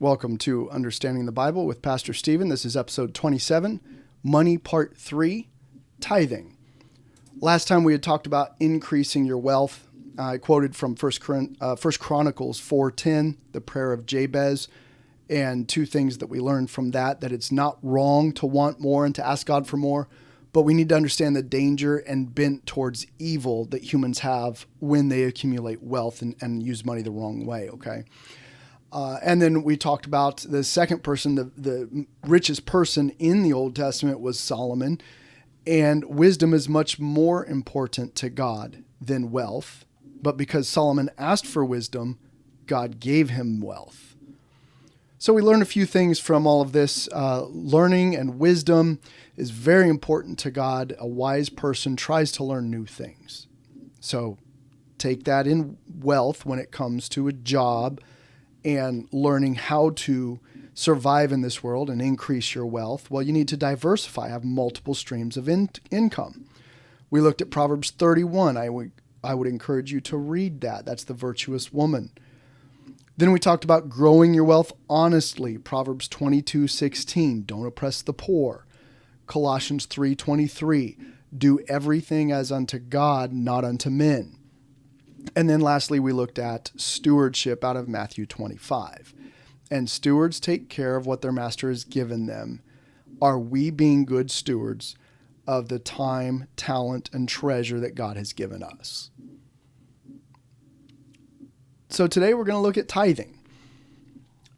Welcome to Understanding the Bible with Pastor Stephen. This is episode 27, Money Part 3, Tithing. Last time we had talked about increasing your wealth. I quoted from 1 Chronicles 4:10, the prayer of Jabez, and two things that we learned from that it's not wrong to want more and to ask God for more, but we need to understand the danger and bent towards evil that humans have when they accumulate wealth and use money the wrong way, okay? And then we talked about the second person, the richest person in the Old Testament was Solomon. And wisdom is much more important to God than wealth. But because Solomon asked for wisdom, God gave him wealth. So we learned a few things from all of this. Learning and wisdom is very important to God. A wise person tries to learn new things. So take that in wealth when it comes to a job and learning how to survive in this world and increase your wealth. Well, you need to diversify, have multiple streams of income. We looked at Proverbs 31. I would encourage you to read that. That's the virtuous woman. Then we talked about growing your wealth honestly. Proverbs 22:16, don't oppress the poor. Colossians 3:23, do everything as unto God, not unto men. And then lastly, we looked at stewardship out of Matthew 25. And stewards take care of what their master has given them. Are we being good stewards of the time, talent, and treasure that God has given us? So today we're going to look at tithing.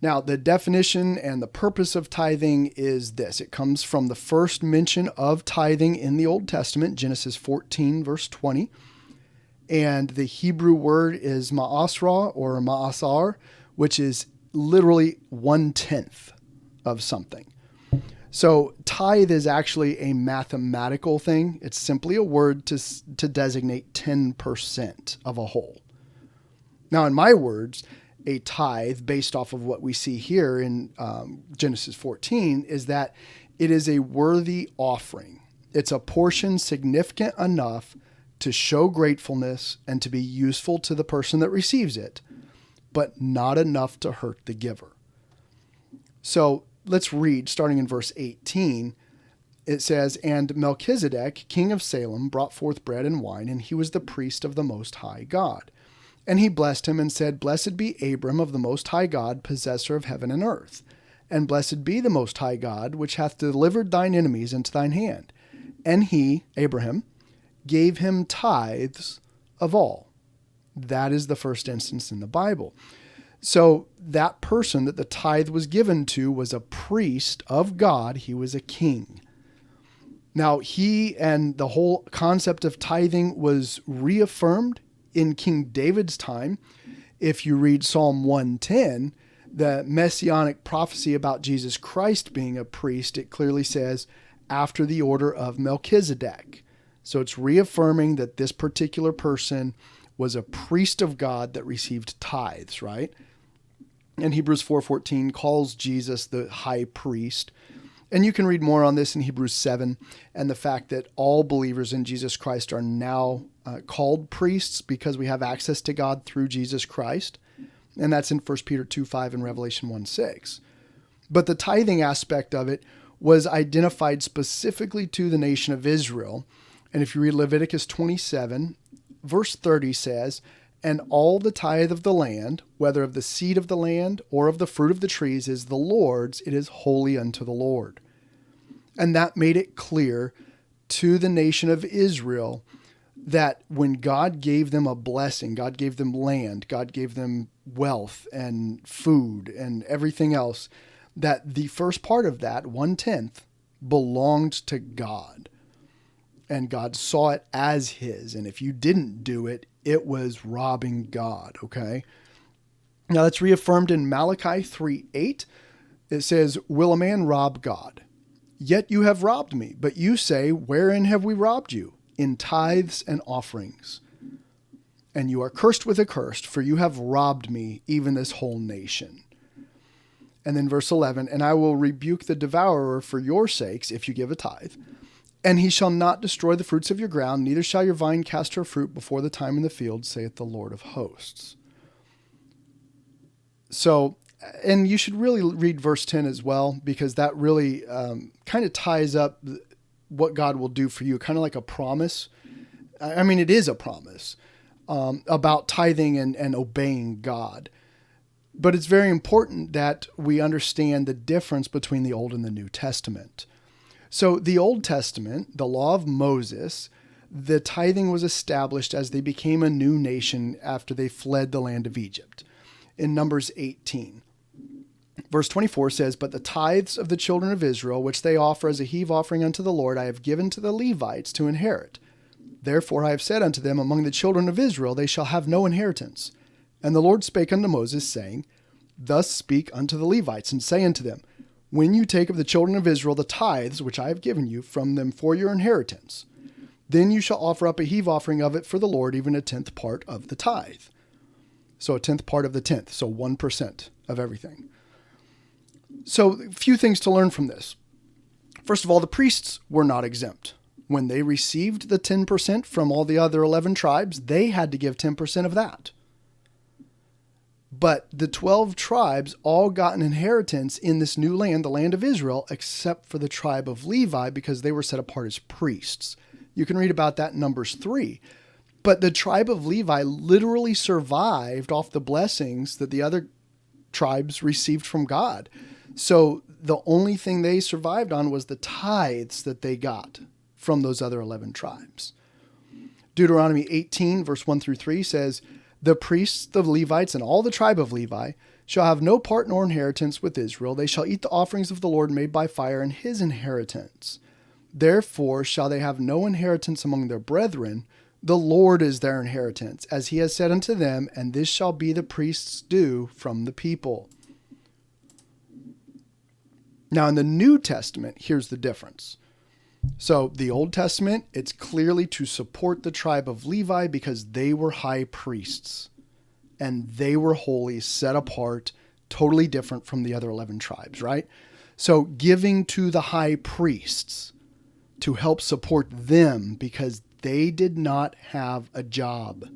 Now, the definition and the purpose of tithing is this. It comes from the first mention of tithing in the Old Testament, Genesis 14, verse 20. And the Hebrew word is ma'asra or ma'asar, which is literally 1/10 of something. So tithe is actually a mathematical thing. It's simply a word to designate 10% of a whole. Now, in my words, a tithe, based off of what we see here in Genesis 14, is that it is a worthy offering. It's a portion significant enough to show gratefulness and to be useful to the person that receives it, but not enough to hurt the giver. So let's read, starting in verse 18. It says, and Melchizedek, king of Salem, brought forth bread and wine, and he was the priest of the Most High God. And he blessed him and said, blessed be Abram of the Most High God, possessor of heaven and earth. And blessed be the Most High God, which hath delivered thine enemies into thine hand. And he, Abraham, gave him tithes of all. That is the first instance in the Bible. So that person that the tithe was given to was a priest of God. He was a king. Now, he and the whole concept of tithing was reaffirmed in King David's time. If you read Psalm 110, the messianic prophecy about Jesus Christ being a priest, it clearly says, after the order of Melchizedek. So it's reaffirming that this particular person was a priest of God that received tithes, right? And Hebrews 4:14 calls Jesus the high priest. And you can read more on this in Hebrews 7 and the fact that all believers in Jesus Christ are now called priests because we have access to God through Jesus Christ. And that's in 1 Peter 2:5 and Revelation 1:6. But the tithing aspect of it was identified specifically to the nation of Israel. And if you read Leviticus 27, verse 30 says, and all the tithe of the land, whether of the seed of the land or of the fruit of the trees, is the Lord's, it is holy unto the Lord. And that made it clear to the nation of Israel that when God gave them a blessing, God gave them land, God gave them wealth and food and everything else, that the first part of that, 1/10, belonged to God. And God saw it as his. And if you didn't do it, it was robbing God, okay? Now that's reaffirmed in Malachi 3:8. It says, will a man rob God? Yet you have robbed me. But you say, wherein have we robbed you? In tithes and offerings. And you are cursed with a curse, for you have robbed me, even this whole nation. And then verse 11, and I will rebuke the devourer for your sakes, if you give a tithe. And he shall not destroy the fruits of your ground, neither shall your vine cast her fruit before the time in the field, saith the Lord of hosts. So and you should really read verse 10 as well, because that really kind of ties up what God will do for you, kind of like a promise. I mean, it is a promise about tithing and obeying God. But it's very important that we understand the difference between the Old and the New Testament. So the Old Testament, the law of Moses, the tithing was established as they became a new nation after they fled the land of Egypt. In Numbers 18, verse 24 says, "But the tithes of the children of Israel, which they offer as a heave offering unto the Lord, I have given to the Levites to inherit. Therefore I have said unto them, among the children of Israel they shall have no inheritance. And the Lord spake unto Moses, saying, Thus speak unto the Levites, and say unto them, When you take of the children of Israel the tithes which I have given you from them for your inheritance, then you shall offer up a heave offering of it for the Lord, even a 10th part of the tithe." So a 10th part of the 10th, so 1% of everything. So a few things to learn from this. First of all, the priests were not exempt. When they received the 10% from all the other 11 tribes, they had to give 10% of that. But the 12 tribes all got an inheritance in this new land, the land of Israel, except for the tribe of Levi, because they were set apart as priests. You can read about that in Numbers 3. But the tribe of Levi literally survived off the blessings that the other tribes received from God. So the only thing they survived on was the tithes that they got from those other 11 tribes. Deuteronomy 18, verse 1 through 3 says, "The priests, the Levites, and all the tribe of Levi shall have no part nor inheritance with Israel. They shall eat the offerings of the Lord made by fire and his inheritance. Therefore shall they have no inheritance among their brethren. The Lord is their inheritance, as he has said unto them, and this shall be the priest's due from the people." Now in the New Testament, here's the difference. So the Old Testament, it's clearly to support the tribe of Levi because they were high priests and they were holy, set apart, totally different from the other 11 tribes, right? So giving to the high priests to help support them because they did not have a job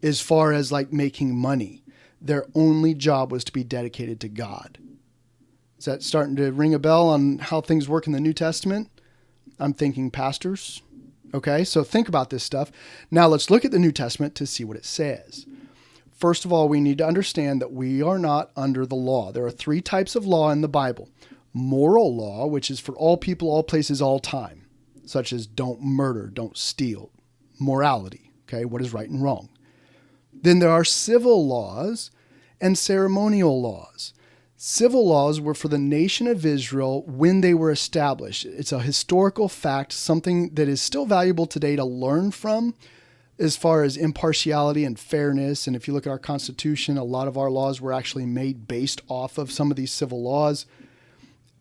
as far as like making money. Their only job was to be dedicated to God. Is that starting to ring a bell on how things work in the New Testament? I'm thinking pastors. Okay, so think about this stuff. Now let's look at the New Testament to see what it says. First of all, we need to understand that we are not under the law. There are 3 types of law in the Bible. Moral law, which is for all people, all places, all time, such as don't murder, don't steal. Morality, okay, what is right and wrong. Then there are civil laws and ceremonial laws. Civil laws were for the nation of Israel when they were established. It's a historical fact, something that is still valuable today to learn from as far as impartiality and fairness. And if you look at our Constitution, a lot of our laws were actually made based off of some of these civil laws.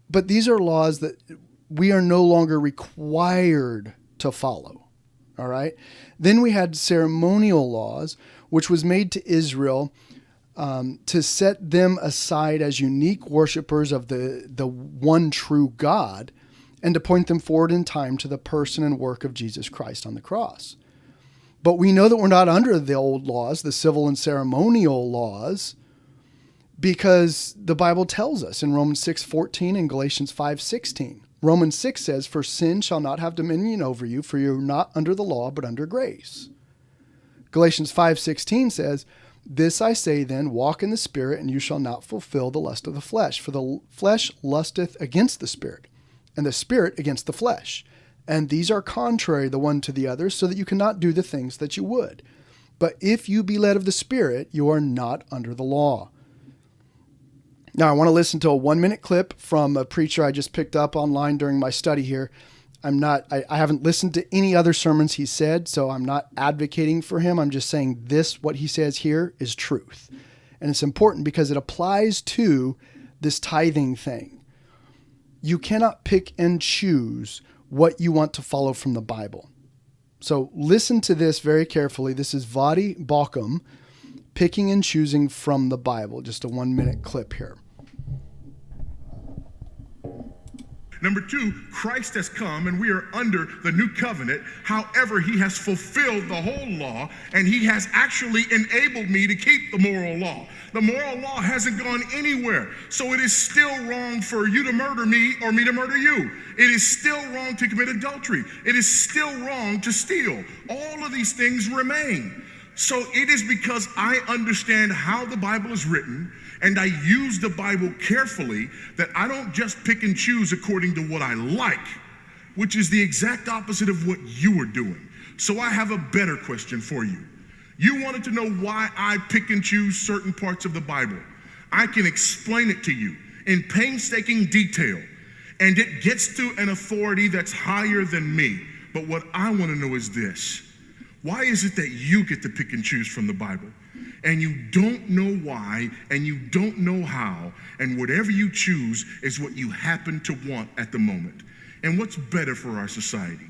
But these are laws that we are no longer required to follow. All right. Then we had ceremonial laws, which was made to Israel to set them aside as unique worshipers of the one true God and to point them forward in time to the person and work of Jesus Christ on the cross. But we know that we're not under the old laws, the civil and ceremonial laws, because the Bible tells us in Romans 6:14 and Galatians 5:16. Romans 6 says, "For sin shall not have dominion over you, for you are not under the law, but under grace." Galatians 5:16 says, "This I say then, walk in the Spirit, and you shall not fulfill the lust of the flesh. For the flesh lusteth against the Spirit, and the Spirit against the flesh. And these are contrary the one to the other, so that you cannot do the things that you would. But if you be led of the Spirit, you are not under the law." Now, I want to listen to a 1-minute clip from a preacher I just picked up online during my study here. I haven't listened to any other sermons he said, so I'm not advocating for him. I'm just saying what he says here is truth. And it's important because it applies to this tithing thing. You cannot pick and choose what you want to follow from the Bible. So listen to this very carefully. This is Vadi Balkum, picking and choosing from the Bible. Just a 1-minute clip here. Number two, Christ has come and we are under the new covenant. However, he has fulfilled the whole law and he has actually enabled me to keep the moral law. The moral law hasn't gone anywhere. So it is still wrong for you to murder me or me to murder you. It is still wrong to commit adultery. It is still wrong to steal. All of these things remain. So it is because I understand how the Bible is written and I use the Bible carefully that I don't just pick and choose according to what I like, which is the exact opposite of what you are doing. So I have a better question for you. You wanted to know why I pick and choose certain parts of the Bible. I can explain it to you in painstaking detail, and it gets to an authority that's higher than me. But what I want to know is this. Why is it that you get to pick and choose from the Bible? And you don't know why, and you don't know how, and whatever you choose is what you happen to want at the moment. And what's better for our society?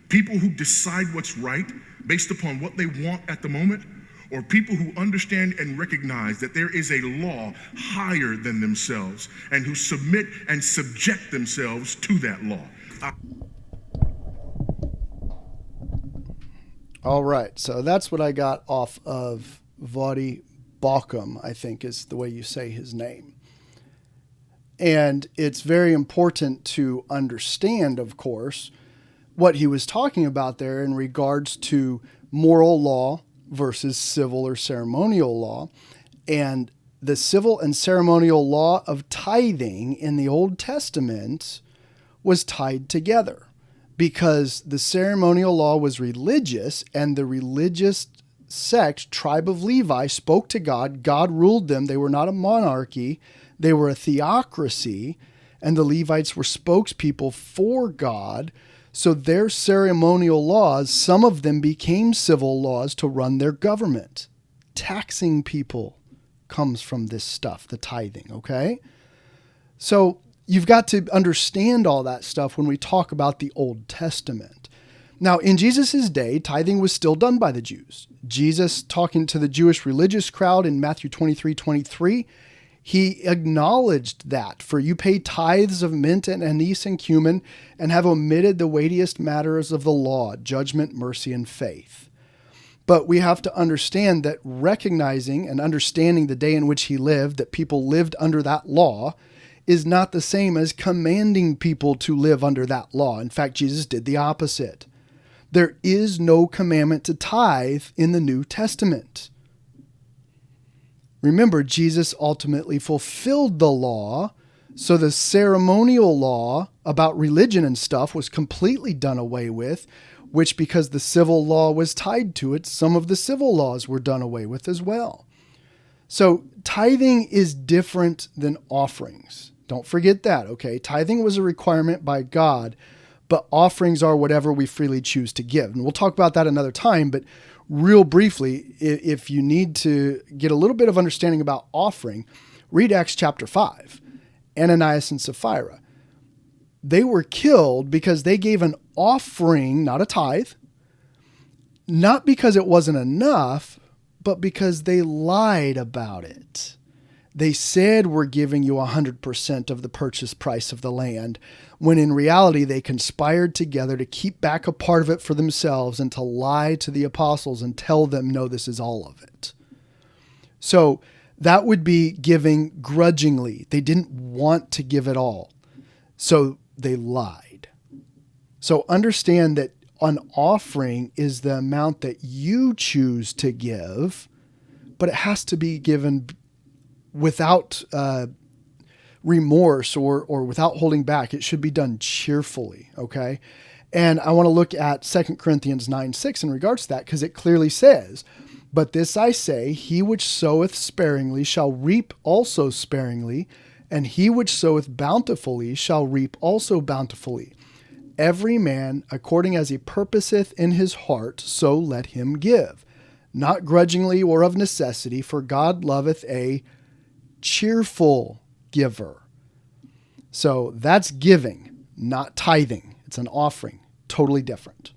People who decide what's right based upon what they want at the moment, or people who understand and recognize that there is a law higher than themselves and who submit and subject themselves to that law? All right, so that's what I got off of Vadi Bakum, I think is the way you say his name. And it's very important to understand, of course, what he was talking about there in regards to moral law versus civil or ceremonial law. And the civil and ceremonial law of tithing in the Old Testament was tied together, because the ceremonial law was religious, and the religious sect, tribe of Levi, spoke to God. God ruled them. They were not a monarchy. They were a theocracy, and the Levites were spokespeople for God. So their ceremonial laws, some of them became civil laws to run their government. Taxing people comes from this stuff, the tithing, okay? So you've got to understand all that stuff when we talk about the Old Testament. Now, in Jesus' day, tithing was still done by the Jews. Jesus, talking to the Jewish religious crowd in Matthew 23:23, he acknowledged that, for you pay tithes of mint and anise and cumin and have omitted the weightiest matters of the law, judgment, mercy, and faith. But we have to understand that recognizing and understanding the day in which he lived, that people lived under that law, is not the same as commanding people to live under that law. In fact, Jesus did the opposite. There is no commandment to tithe in the New Testament. Remember, Jesus ultimately fulfilled the law, so the ceremonial law about religion and stuff was completely done away with, which, because the civil law was tied to it, some of the civil laws were done away with as well. So tithing is different than offerings. Don't forget that, okay? Tithing was a requirement by God, but offerings are whatever we freely choose to give. And we'll talk about that another time, but real briefly, if you need to get a little bit of understanding about offering, read Acts chapter 5, Ananias and Sapphira. They were killed because they gave an offering, not a tithe, not because it wasn't enough, but because they lied about it. They said, we're giving you 100% of the purchase price of the land, when in reality they conspired together to keep back a part of it for themselves and to lie to the apostles and tell them, no, this is all of it. So that would be giving grudgingly. They didn't want to give it all, so they lied. So understand that an offering is the amount that you choose to give, but it has to be given without remorse or without holding back. It should be done cheerfully, okay? And I want to look at 2 Corinthians 9:6 in regards to that, because it clearly says, but this I say, he which soweth sparingly shall reap also sparingly, and he which soweth bountifully shall reap also bountifully. Every man according as he purposeth in his heart, so let him give, not grudgingly or of necessity, for God loveth a cheerful giver. So that's giving, not tithing. It's an offering. Totally different.